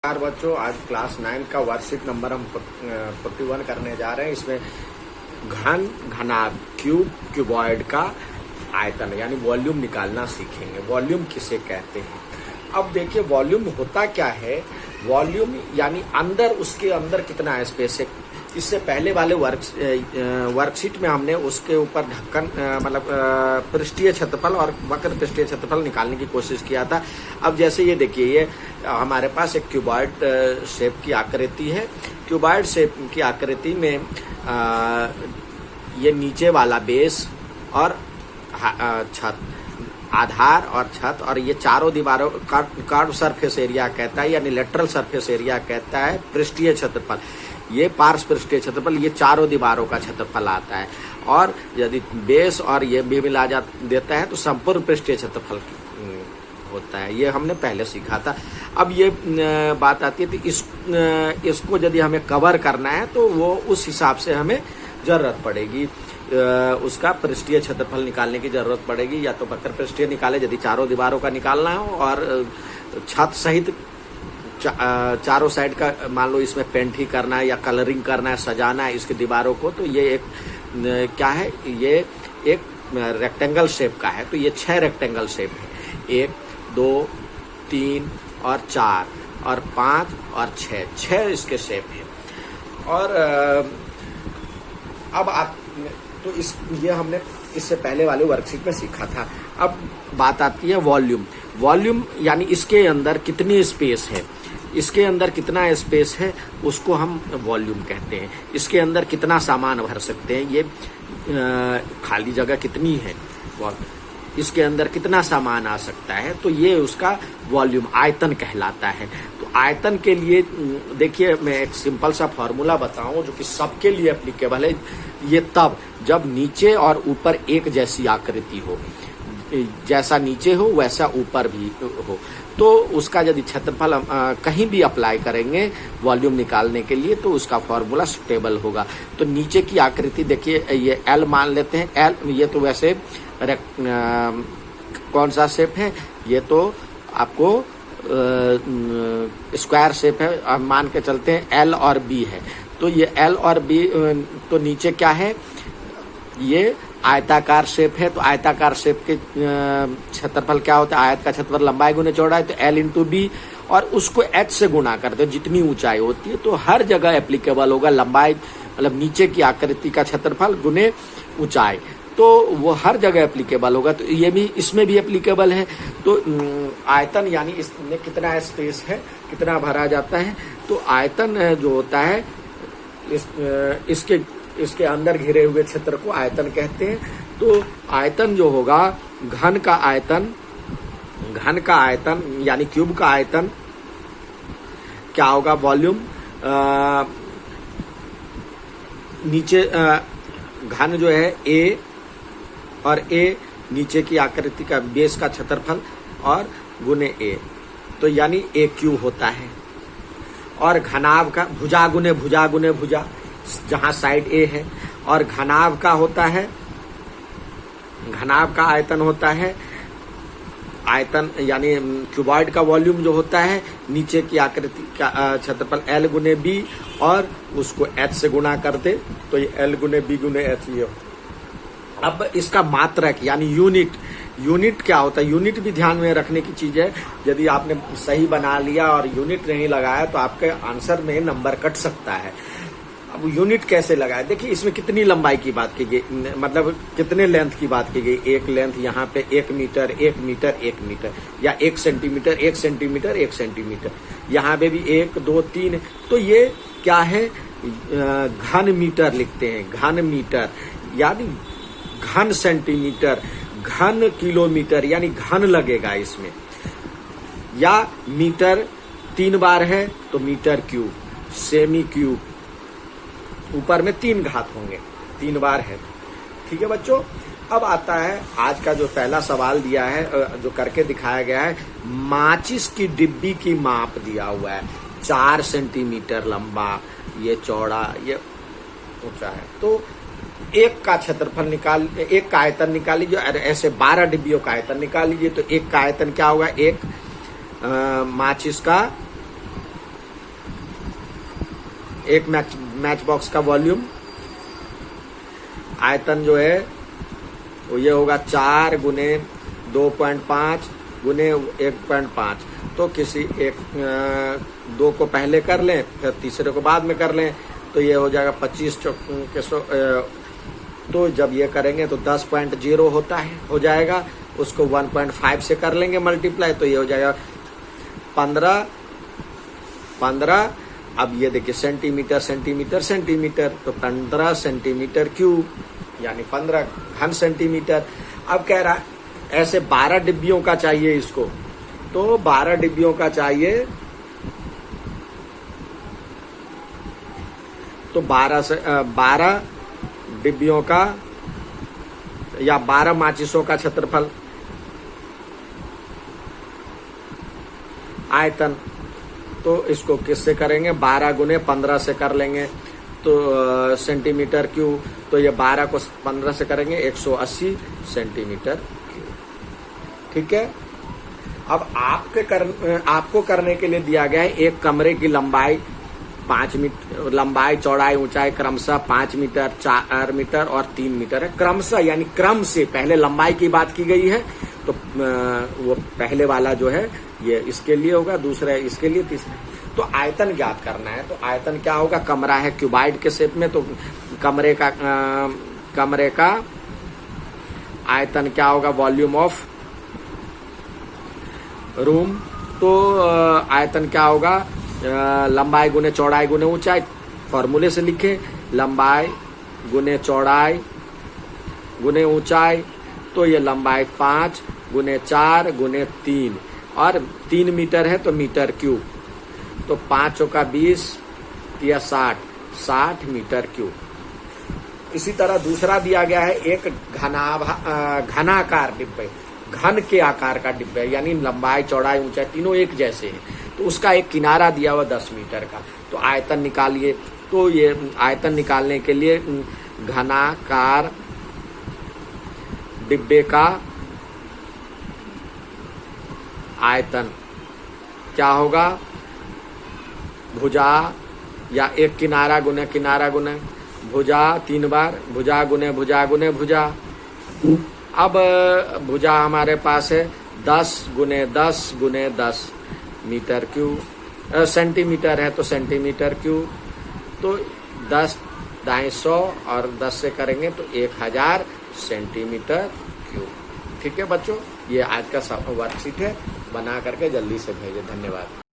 नमस्कार बच्चों, आज क्लास 9 का वर्कशीट नंबर हम 41 करने जा रहे हैं। इसमें घन, घनाभ, क्यूब, क्यूबॉइड का आयतन यानी वॉल्यूम निकालना सीखेंगे। वॉल्यूम किसे कहते हैं? अब देखिए वॉल्यूम होता क्या है। वॉल्यूम यानी अंदर, उसके अंदर कितना स्पेस है। इससे पहले वाले वर्कशीट में हमने उसके ऊपर ढक्कन मतलब पृष्ठीय क्षेत्रफल और वक्र पृष्ठीय क्षेत्रफल निकालने की कोशिश किया था। अब जैसे ये देखिए, ये हमारे पास एक क्यूबॉइड शेप की आकृति है। क्यूबॉइड शेप की आकृति में ये नीचे वाला बेस और छत, आधार और छत, और ये चारों दीवारों कर्व सरफेस एरिया कहता है, यानी लेटरल सरफेस एरिया कहता है। पृष्ठीय क्षेत्रफल, ये पार्श्व पृष्ठीय क्षेत्रफल, ये चारों दीवारों का क्षेत्रफल आता है। और यदि बेस और ये भी मिला देता है तो संपूर्ण पृष्ठीय क्षेत्रफल होता है। ये हमने पहले सीखा था। अब ये बात आती है कि इसको यदि हमें कवर करना है तो वो उस हिसाब से हमें जरूरत पड़ेगी, उसका पृष्ठीय क्षेत्रफल निकालने की जरूरत पड़ेगी। या तो वक्र पृष्ठीय निकाले यदि चारों दीवारों का निकालना हो, और छत सहित चारों साइड का, मान लो इसमें पेंट ही करना है या कलरिंग करना है, सजाना है इसकी दीवारों को, तो ये एक क्या है, ये एक रेक्टेंगल शेप का है। तो ये 6 रेक्टेंगल शेप है, 1 2 3 और 4 और 5 और 6 इसके शेप है। और अब आप तो ये हमने इससे पहले वाले वर्कशीट में सीखा था। अब बात आती है वॉल्यूम। वॉल्यूम यानी इसके अंदर कितनी स्पेस है, इसके अंदर कितना स्पेस है, उसको हम वॉल्यूम कहते हैं। इसके अंदर कितना सामान भर सकते हैं, ये खाली जगह कितनी है, इसके अंदर कितना सामान आ सकता है, तो ये उसका वॉल्यूम, आयतन कहलाता है। तो आयतन के लिए देखिए, मैं एक सिंपल सा फॉर्मूला बताऊं जो कि सबके लिए एप्लीकेबल है। ये तब जब नीचे और ऊपर एक जैसी आकृति हो, जैसा नीचे हो वैसा ऊपर भी हो, तो उसका यदि क्षेत्रफल कहीं भी अप्लाई करेंगे वॉल्यूम निकालने के लिए तो उसका फॉर्मूला सुटेबल होगा। तो नीचे की आकृति देखिए, ये एल मान लेते हैं। एल, ये तो वैसे कौन सा शेप है, ये तो आपको स्क्वायर शेप है, अब मान के चलते हैं एल और बी है। तो ये एल और बी, तो नीचे क्या है, ये आयताकार शेप है। तो आयताकार शेप के क्षेत्रफल क्या होता है, आयत का क्षेत्रफल लंबाई गुने चौड़ाई, तो एल इंटू बी, और उसको एच से गुणा करते हैं जितनी ऊंचाई होती है। तो हर जगह एप्लीकेबल होगा लंबाई, मतलब नीचे की आकृति का क्षेत्रफल गुने ऊंचाई, तो वो हर जगह एप्लीकेबल होगा। तो ये भी इसमें भी एप्लीकेबल है। तो आयतन यानी इसमें कितना स्पेस है, कितना भरा जाता है। तो आयतन जो होता है, इसके अंदर घिरे हुए क्षेत्र को आयतन कहते हैं। तो आयतन जो होगा, घन का आयतन यानी क्यूब का आयतन क्या होगा, वॉल्यूम, नीचे घन जो है ए, और ए नीचे की आकृति का बेस का क्षेत्रफल और गुने ए, तो यानी ए क्यू होता है। और घनाभ का भुजा गुने भुजा, जहां साइड ए है। और घनाभ का होता है, घनाभ का आयतन होता है, आयतन यानी क्यूबॉइड का वॉल्यूम जो होता है, नीचे की आकृति का क्षेत्रफल एल गुने बी, और उसको एच से गुणा करते तो ये एल गुने बी गुने एच ये। अब इसका मात्रक यानी यूनिट क्या होता है, यूनिट भी ध्यान में रखने की चीज है। यदि आपने सही बना लिया और यूनिट नहीं लगाया तो आपके आंसर में नंबर कट सकता है। अब यूनिट कैसे लगाए, देखिए इसमें कितनी लंबाई की बात की गई, मतलब कितने लेंथ की बात की गई। एक लेंथ यहाँ पे 1 मीटर, 1 मीटर, 1 मीटर, या 1 सेंटीमीटर, 1 सेंटीमीटर, 1 सेंटीमीटर, यहाँ पे भी 1 2 3। तो ये क्या है, घन मीटर लिखते हैं। घन मीटर यानी घन सेंटीमीटर, घन किलोमीटर, यानी घन लगेगा इसमें। या मीटर 3 बार है तो मीटर क्यूब, सेमी क्यूब, ऊपर में 3 घात होंगे, 3 बार है। ठीक है बच्चों। अब आता है आज का जो पहला सवाल दिया है, जो करके दिखाया गया है। माचिस की डिब्बी की माप दिया हुआ है, 4 सेंटीमीटर लंबा, ये चौड़ा, ये ऊंचा है। तो एक का क्षेत्रफल एक का आयतन निकाल लीजिए। ऐसे 12 डिब्बियों का आयतन निकाल लीजिए। तो एक का आयतन क्या होगा, एक माचिस का एक मैच बॉक्स का वॉल्यूम, आयतन जो है वो ये होगा 4 गुने 2.5 गुने 1.5। तो किसी एक 2 को पहले कर लें, फिर तीसरे को बाद में कर लें, तो ये हो जाएगा 25 के 100। तो जब ये करेंगे तो 10.0 होता है, हो जाएगा। उसको 1.5 से कर लेंगे मल्टीप्लाई, तो ये हो जाएगा 15। अब ये देखिए सेंटीमीटर सेंटीमीटर सेंटीमीटर, तो 15 सेंटीमीटर क्यूब यानी 15 घन सेंटीमीटर। अब कह रहा है ऐसे 12 डिब्बियों का चाहिए इसको, तो 12 डिब्बियों का चाहिए, तो 12 डिब्बियों का या 12 माचिसों का क्षेत्रफल, आयतन। तो इसको किससे करेंगे, 12 गुने 15 से कर लेंगे, तो सेंटीमीटर क्यूब। तो ये 12 को 15 से करेंगे 180 सेंटीमीटर क्यूब। ठीक है। अब आपको करने के लिए दिया गया है एक कमरे की लंबाई 5 मीटर, लंबाई चौड़ाई ऊंचाई क्रमशः 5 मीटर 4 मीटर और 3 मीटर है। क्रमशः यानी क्रम से, पहले लंबाई की बात की गई है, तो वो पहले वाला जो है ये इसके लिए होगा, दूसरा इसके लिए, तीसरा। तो आयतन ज्ञात करना है, तो आयतन क्या होगा, कमरा है क्यूबाइड के शेप में, तो कमरे का आयतन क्या होगा, वॉल्यूम ऑफ रूम। तो आयतन क्या होगा, लंबाई गुने चौड़ाई गुने ऊंचाई, फॉर्मूले से लिखे, लंबाई गुने चौड़ाई गुने ऊंचाई। तो ये लंबाई 5 गुने 4 गुने 3 और 3 मीटर है तो मीटर क्यूब। तो 5 का 20 या 60 मीटर क्यूब। इसी तरह दूसरा दिया गया है एक घनाकार डिब्बे, घन के आकार का डिब्बा, यानी लंबाई चौड़ाई ऊंचाई तीनों एक जैसे हैं, तो उसका एक किनारा दिया हुआ 10 मीटर का। तो आयतन निकालिए। तो ये आयतन निकालने के लिए घनाकार डिब्बे का आयतन क्या होगा, भुजा या एक किनारा गुने भुजा 3 बार, भुजा गुने भुजा गुने भुजा। अब भुजा हमारे पास है 10 गुने 10 गुने 10 मीटर क्यूब, सेंटीमीटर है तो सेंटीमीटर क्यूब। तो 10 दाएं 100 और 10 से करेंगे तो 1000 सेंटीमीटर क्यूब। ठीक है बच्चों, ये आज का वर्कशीट है, बना करके जल्दी से भेजें। धन्यवाद।